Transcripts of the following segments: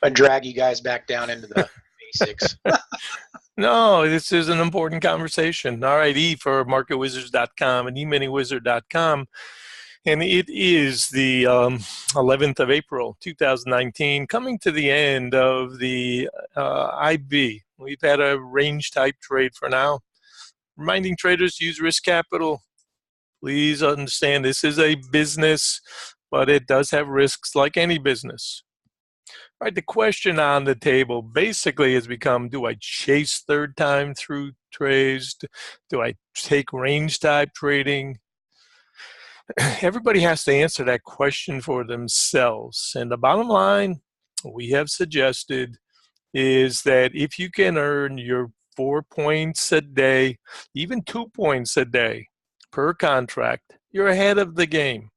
I drag you guys back down into the basics. No, this is an important conversation. All right, E for marketwizards.com and eminywizard.com. And it is the 11th of April, 2019, coming to the end of the IB. We've had a range type trade for now. Reminding traders to use risk capital. Please understand this is a business, but it does have risks like any business. All right, the question on the table basically has become, do I chase third time through trades? Do I take range type trading? Everybody has to answer that question for themselves. And the bottom line we have suggested is that if you can earn your 4 points a day, even 2 points a day per contract, you're ahead of the game,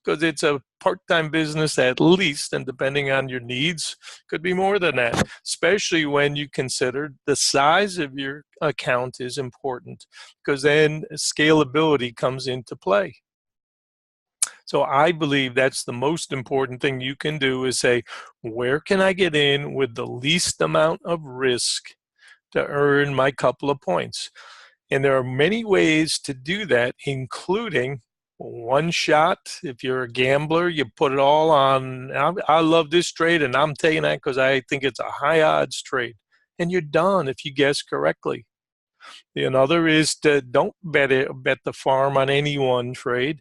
because it's a part-time business at least, and depending on your needs, could be more than that, especially when you consider the size of your account is important, because then scalability comes into play. So I believe that's the most important thing you can do, is say, where can I get in with the least amount of risk to earn my couple of points? And there are many ways to do that, including one shot. If you're a gambler, you put it all on, I love this trade and I'm taking that because I think it's a high odds trade. And you're done if you guess correctly. Another is to don't bet the farm on any one trade.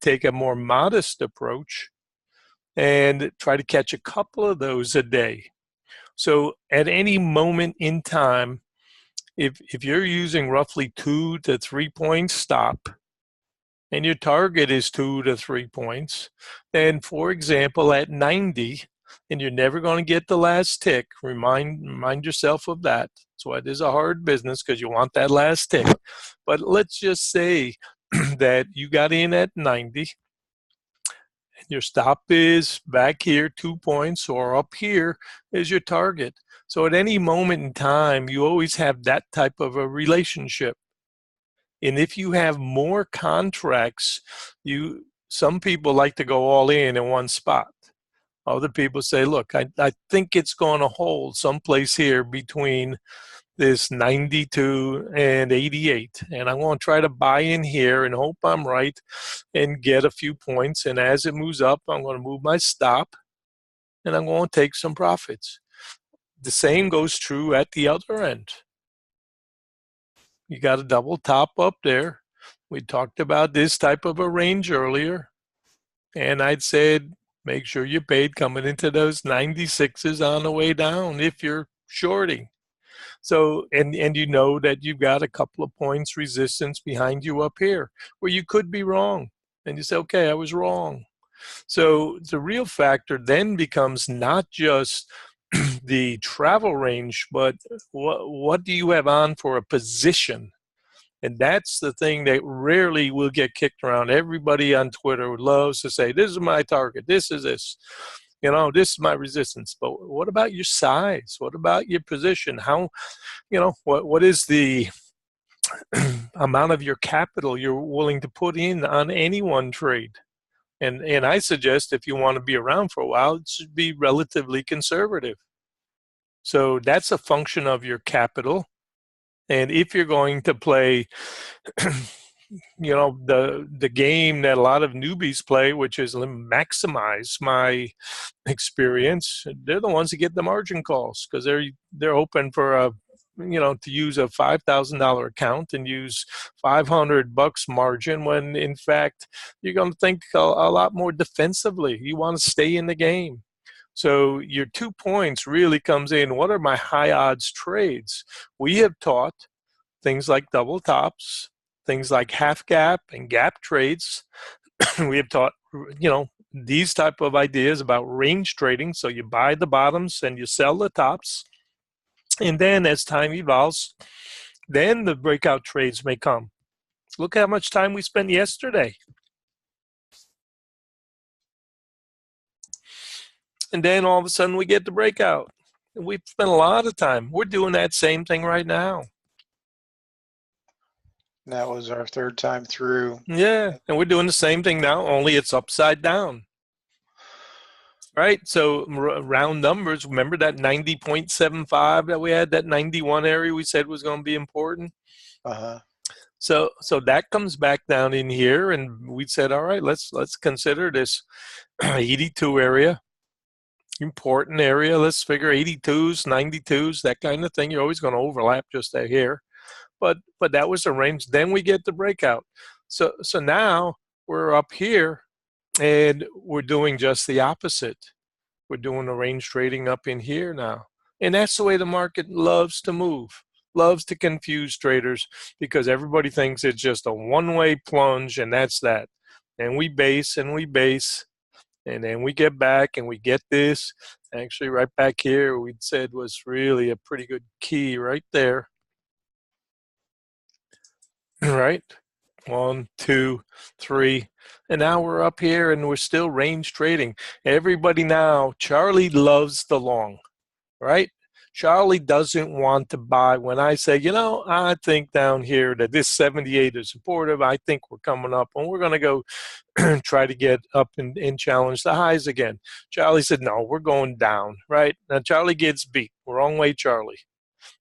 Take a more modest approach and try to catch a couple of those a day. So at any moment in time, if you're using roughly 2 to 3 points stop, and your target is 2 to 3 points, then for example at 90, and you're never going to get the last tick, remind yourself of that. That's why it is a hard business, because you want that last tick. But let's just say that you got in at 90, your stop is back here 2 points, or up here is your target. So at any moment in time, you always have that type of a relationship. And if you have more contracts, some people like to go all in one spot. Other people say, look, I think it's going to hold someplace here between this 92 and 88. And I'm going to try to buy in here and hope I'm right and get a few points. And as it moves up, I'm going to move my stop and I'm going to take some profits. The same goes true at the other end. You got a double top up there. We talked about this type of a range earlier. And I'd said, make sure you're paid coming into those 96s on the way down if you're shorting. So, and you know that you've got a couple of points resistance behind you up here where you could be wrong. And you say, okay, I was wrong. So the real factor then becomes not just the travel range, but what do you have on for a position? And that's the thing that rarely will get kicked around. Everybody on Twitter loves to say, this is my target, this is this. This is my resistance. But what about your size? What about your position? How, what is the amount of your capital you're willing to put in on any one trade? And I suggest if you want to be around for a while, it should be relatively conservative. So that's a function of your capital. And if you're going to play, the game that a lot of newbies play, which is maximize my experience, they're the ones that get the margin calls, because they're open for to use a $5,000 account and use $500 margin, when in fact you're going to think a lot more defensively. You want to stay in the game. So your 2 points really comes in, what are my high odds trades? We have taught things like double tops, things like half gap and gap trades. We have taught, these type of ideas about range trading. So you buy the bottoms and you sell the tops. And then as time evolves, then the breakout trades may come. Look how much time we spent yesterday. And then all of a sudden we get the breakout. We've spent a lot of time. We're doing that same thing right now. That was our third time through. Yeah, and we're doing the same thing now, only it's upside down. right? So round numbers, remember that 90.75 that we had, that 91 area we said was going to be important? Uh-huh. So that comes back down in here, and we said, all right, let's consider this 82 area, important area. Let's figure 82s, 92s, that kind of thing. You're always going to overlap just a hair, but that was the range. Then we get the breakout. So now we're up here, and we're doing just the opposite. We're doing the range trading up in here now. And that's the way the market loves to move, loves to confuse traders because everybody thinks it's just a one-way plunge and that's that. And we base and we base, and then we get back and we get this. Actually, right back here, we said was really a pretty good key right there. Right? 1, 2, 3. And now we're up here and we're still range trading. Everybody now, Charlie loves the long, right? Charlie doesn't want to buy. When I say, I think down here that this 78 is supportive, I think we're coming up and we're going to go try to get up and challenge the highs again. Charlie said, no, we're going down, right? Now Charlie gets beat. Wrong way, Charlie.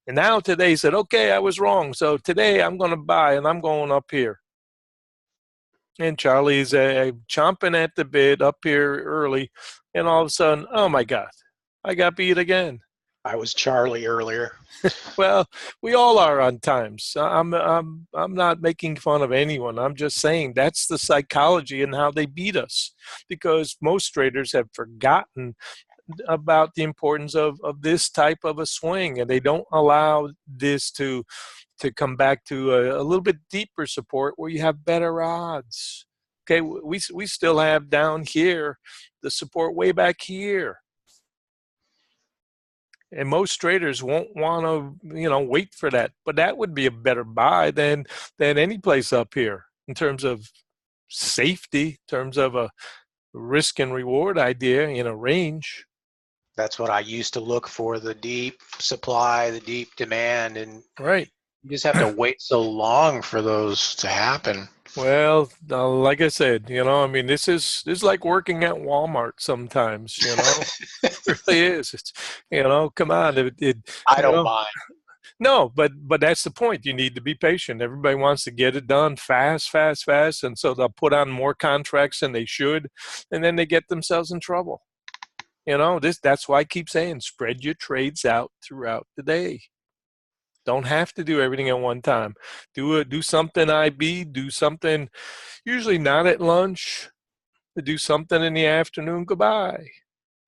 And now today he said, okay, I was wrong. So today I'm going to buy and I'm going up here. And Charlie's chomping at the bit up here early. And all of a sudden, oh my God, I got beat again. I was Charlie earlier. Well, we all are on times. I'm not making fun of anyone. I'm just saying that's the psychology and how they beat us, because most traders have forgotten about the importance of this type of a swing, and they don't allow this to come back to a little bit deeper support where you have better odds. Okay, we still have down here the support way back here. And most traders won't want to, wait for that. But that would be a better buy than any place up here in terms of safety, in terms of a risk and reward idea in a range. That's what I used to look for, the deep supply, the deep demand, and Right. you just have to wait so long for those to happen. Well, like I said, this is like working at Walmart sometimes, It really is. It's, come on. I don't mind. No, but that's the point. You need to be patient. Everybody wants to get it done fast, fast, fast, and so they'll put on more contracts than they should, and then they get themselves in trouble. That's why I keep saying spread your trades out throughout the day. Don't have to do everything at one time. Do something IB, do something usually not at lunch, do something in the afternoon, goodbye.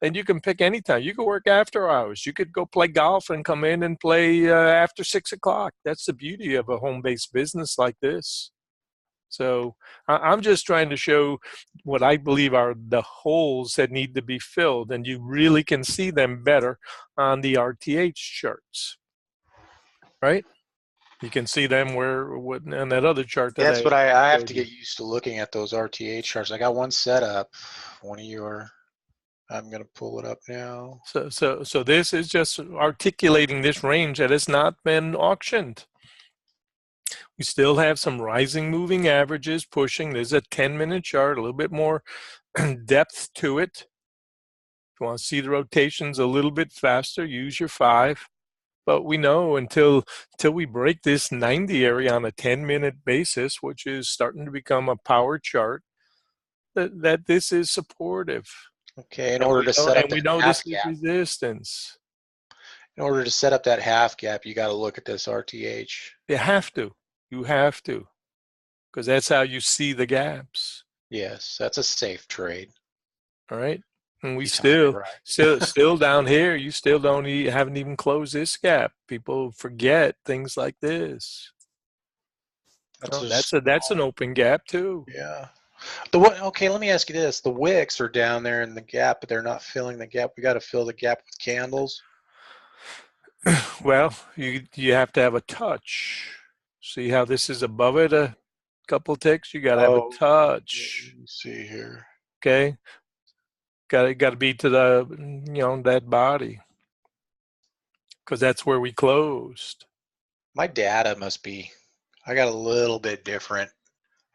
And you can pick any time. You can work after hours. You could go play golf and come in and play after 6 o'clock. That's the beauty of a home-based business like this. So I'm just trying to show what I believe are the holes that need to be filled, and you really can see them better on the RTH charts, right? You can see them on that other chart That's today. what I have to get used to looking at those RTA charts. I got one set up. I'm going to pull it up now. So this is just articulating this range that has not been auctioned. We still have some rising moving averages pushing. There's a 10-minute chart, a little bit more depth to it. If you want to see the rotations a little bit faster, use your 5. But we know until we break this 90 area on a 10-minute basis, which is starting to become a power chart, that this is supportive. Okay, in order to set up that half this gap. is resistance. In order to set up that half gap, you got to look at this RTH. You have to, because that's how you see the gaps. Yes, that's a safe trade. All right, and we still down here. You still haven't even closed this gap. People forget things like this. That's an open gap too. Yeah. Okay, let me ask you this. The wicks are down there in the gap, but they're not filling the gap. We got to fill the gap with candles. Well, you have to have a touch. See how this is above it a couple ticks? You got to have a touch. Let me see here. Okay. Got to be to the that body, because that's where we closed. My data must be. I got a little bit different.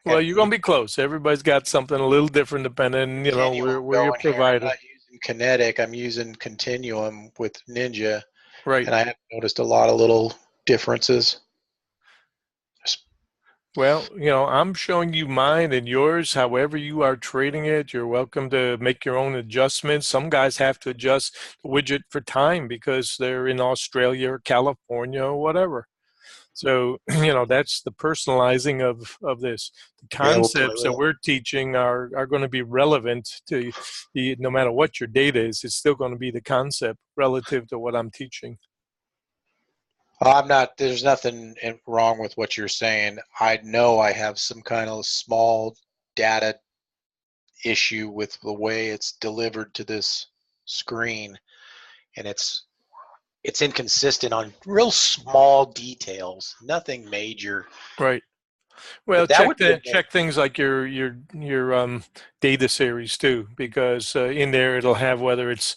Well, you're gonna be close. Everybody's got something a little different depending, where your provider. I'm not Kinetic. I'm using Continuum with Ninja, Right. and I have noticed a lot of little differences. Well, I'm showing you mine and yours. However you are trading it, you're welcome to make your own adjustments. Some guys have to adjust the widget for time because they're in Australia or California or whatever. So, that's the personalizing of this. The Yeah, we'll play concepts with that it. we're teaching are going to be relevant to no matter what your data is, it's still going to be the concept relative to what I'm teaching. I'm not. There's nothing wrong with what you're saying. I know I have some kind of small data issue with the way it's delivered to this screen, and it's inconsistent on real small details. Nothing major, Right. Well, but that would be a main. check things like your data series too, because in there it'll have whether it's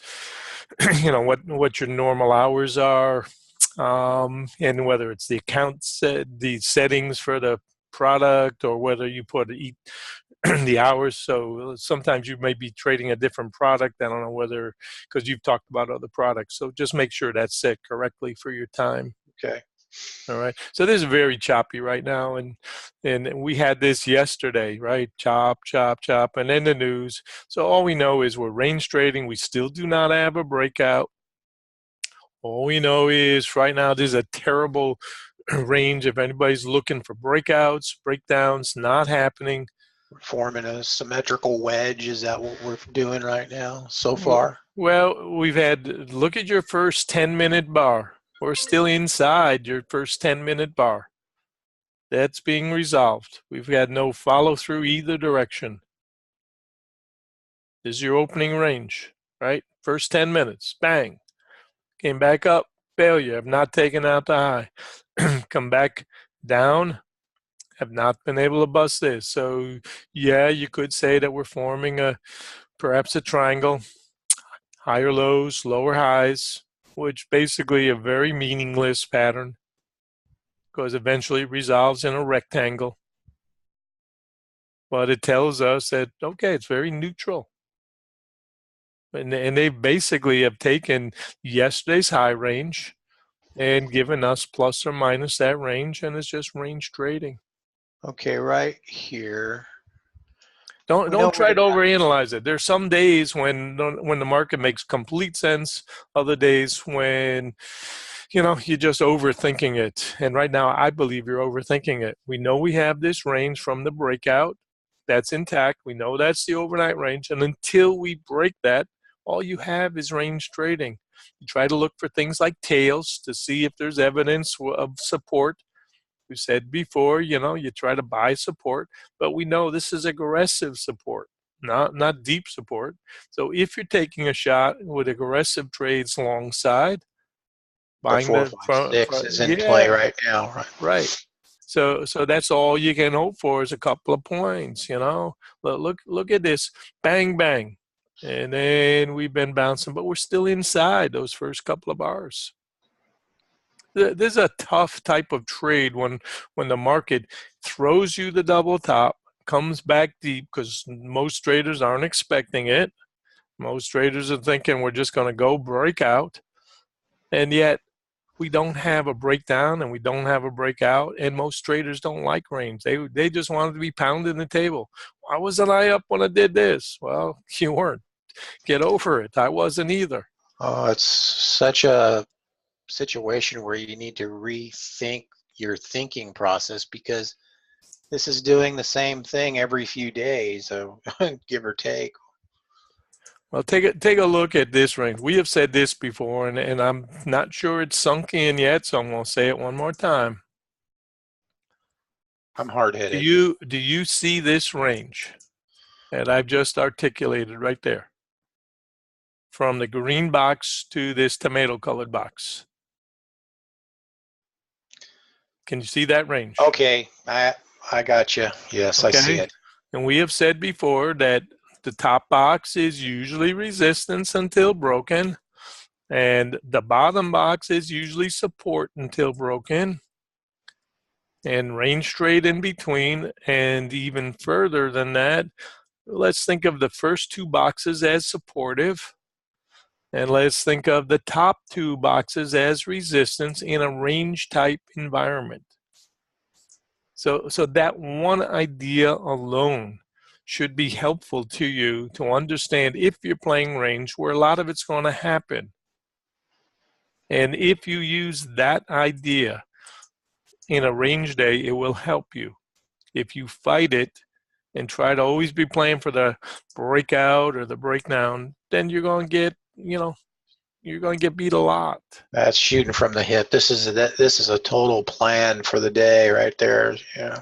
what your normal hours are, and whether it's the the settings for the product, or whether you put the hours. So sometimes you may be trading a different product. I don't know whether because you've talked about other products. So just make sure that's set correctly for your time. Okay. All right. So this is very choppy right now, and we had this yesterday, right? Chop, chop, chop, and then the news. So all we know is we're range trading. We still do not have a breakout. All we know is right now this is a terrible range. If anybody's looking for breakouts, breakdowns, not happening. We're forming a symmetrical wedge. Is that what we're doing right now so far? Well, we've had look at your first 10-minute bar. We're still inside your first 10-minute bar. That's being resolved. We've had no follow through either direction. This is your opening range, right? First 10 minutes, bang. Came back up, failure. Have not taken out the high. Come back down, have not been able to bust this. So, yeah, you could say that we're forming perhaps a triangle, higher lows, lower highs, which basically a very meaningless pattern because eventually it resolves in a rectangle. But it tells us that, okay, it's very neutral. And they basically have taken yesterday's high range and given us plus or minus that range, and it's just range trading. Okay, right here. We know Don't we're try gonna to overanalyze it. There's some days when the market makes complete sense, other days when you're just overthinking it. And right now, I believe you're overthinking it. We know we have this range from the breakout that's intact. We know that's the overnight range, and until we break that, all you have is range trading. You try to look for things like tails to see if there's evidence of support. We said before, you try to buy support, but we know this is aggressive support, not deep support. So if you're taking a shot with aggressive trades alongside, But buying four, the five, front, six front is in play yeah, right now, right? right. So that's all you can hope for is a couple of points. Look at this, bang bang, and then we've been bouncing, but we're still inside those first couple of bars. This is a tough type of trade when the market throws you the double top, comes back deep because most traders aren't expecting it. Most traders are thinking we're just going to go break out, and yet we don't have a breakdown and we don't have a breakout. And most traders don't like range. They just wanted to be pounding the table. Why wasn't I up when I did this? Well, you weren't. Get over it. I wasn't either. Oh, it's such a situation where you need to rethink your thinking process because this is doing the same thing every few days, so give or take. Well, take a look at this range. We have said this before, and I'm not sure it's sunk in yet, so I'm going to say it one more time. I'm hard headed. Do you see this range that I've just articulated right there, from the green box to this tomato colored box? Can you see that range? Okay, I got you. Yes, I see Okay. it. And we have said before that the top box is usually resistance until broken, and the bottom box is usually support until broken, and range trade in between. And even further than that, let's think of the first two boxes as supportive. And let's think of the top two boxes as resistance in a range type environment. So that one idea alone should be helpful to you to understand if you're playing range, where a lot of it's going to happen. And if you use that idea in a range day, it will help you. If you fight it and try to always be playing for the breakout or the breakdown, then you're going to get, you're going to get beat a lot. That's shooting from the hip. This is a total plan for the day right there. Yeah.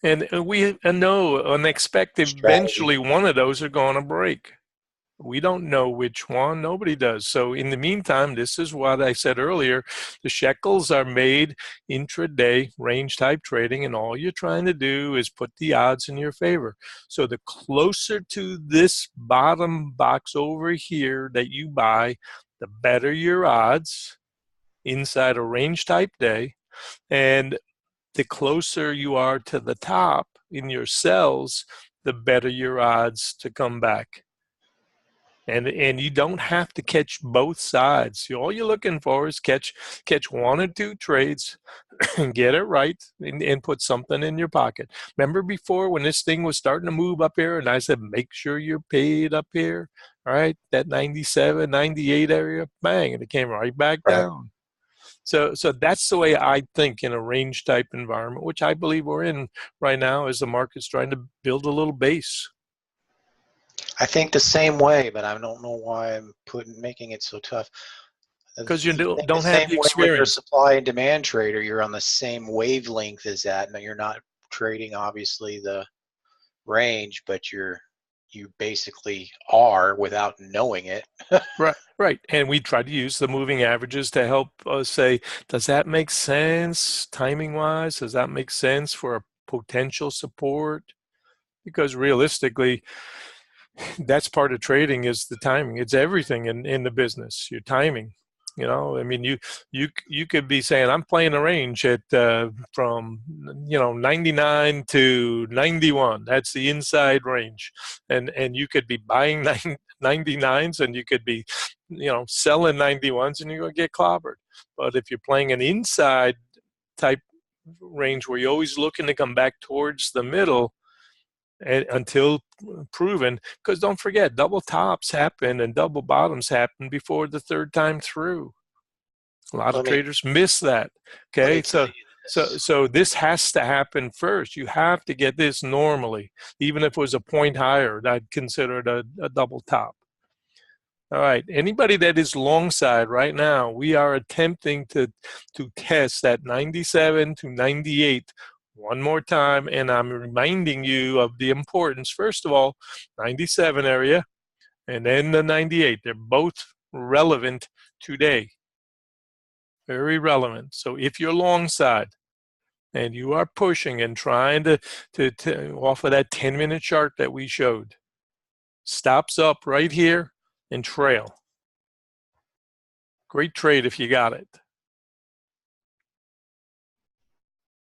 And we know and expect Strategy. eventually one of those are going to break. We don't know which one. Nobody does. So in the meantime, this is what I said earlier. The shekels are made intraday range type trading, and all you're trying to do is put the odds in your favor. So the closer to this bottom box over here that you buy, the better your odds inside a range type day. And the closer you are to the top in your cells, the better your odds to come back. And you don't have to catch both sides. All you're looking for is catch one or two trades and get it right and put something in your pocket. Remember before when this thing was starting to move up here and I said, make sure you're paid up here, all right? That 97, 98 area, bang, and it came right back down. So that's the way I think in a range type environment, which I believe we're in right now as the market's trying to build a little base. I think the same way, but I don't know why I'm making it so tough. Because you think don't the have same the way when you're a experience. supply and demand trader, you're on the same wavelength as that. No, you're not trading obviously the range, but you basically are without knowing it. Right. And we try to use the moving averages to help us say, does that make sense timing wise? Does that make sense for a potential support? Because realistically, that's part of trading is the timing. It's everything in the business, your timing. I mean, you could be saying, I'm playing a range at from 99 to 91. That's the inside range, and you could be buying 99s, and you could be selling 91s, and you're gonna get clobbered. But if you're playing an inside type range where you're always looking to come back towards the middle, until proven, because don't forget, double tops happen and double bottoms happen before the third time through. A lot of Let me traders miss that. let me Okay, tell you this. so this has to happen first. You have to get this normally, even if it was a point higher. I'd consider it a double top. All right. Anybody that is long side right now, we are attempting to test that 97 to 98 one more time, and I'm reminding you of the importance. First of all, 97 area, and then the 98. They're both relevant today. Very relevant. So if you're long side and you are pushing and trying to off of that 10-minute chart that we showed, stops up right here and trail. Great trade if you got it.